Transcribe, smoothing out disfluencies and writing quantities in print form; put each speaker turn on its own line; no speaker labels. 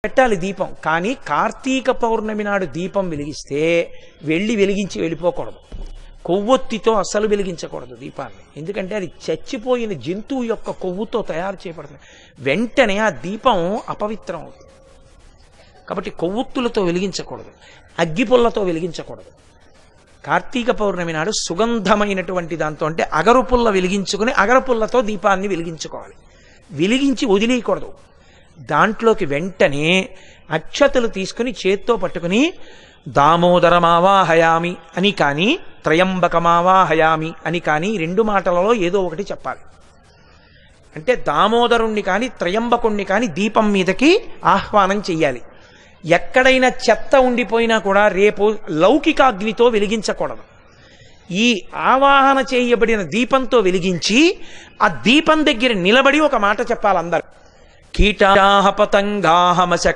పెట్టాలి దీపం. కానీ కార్తీక పౌర్ణమి నాడు దీపం వెలిగిస్తే వెలిగించి వెళ్ళిపోకూడదు. కొవ్వొత్తితో అస్సలు వెలిగించకూడదు దీపాన్ని. ఎందుకంటే అది చచ్చిపోయిన జంతువు యొక్క కొవ్వుతో తయారు చేయబడుతుంది. వెంటనే ఆ దీపం అపవిత్రం అవుతుంది. కాబట్టి కొవ్వొత్తులతో వెలిగించకూడదు, అగ్గిపుల్లతో వెలిగించకూడదు. కార్తీక పౌర్ణమి నాడు సుగంధమైనటువంటి దాంతో, అంటే అగరుపుల్ల వెలిగించుకుని అగరపుల్లతో దీపాన్ని వెలిగించుకోవాలి. వెలిగించి వదిలేయకూడదు. దాంట్లోకి వెంటనే అక్షతలు తీసుకుని చేత్తో పట్టుకుని దామోదరమావాహయామి అని కానీ త్రయంబకమావాహయామి అని కానీ రెండు మాటలలో ఏదో ఒకటి చెప్పాలి. అంటే దామోదరుణ్ణి కానీ త్రయంబకుణ్ణి కానీ దీపం మీదకి ఆహ్వానం చెయ్యాలి. ఎక్కడైనా చెత్త ఉండిపోయినా కూడా రేపు లౌకికాగ్నితో వెలిగించకూడదు. ఈ ఆవాహన చేయబడిన దీపంతో వెలిగించి ఆ దీపం దగ్గర నిలబడి ఒక మాట చెప్పాలి అందరూ. కీటాహ పతంగాహ మశక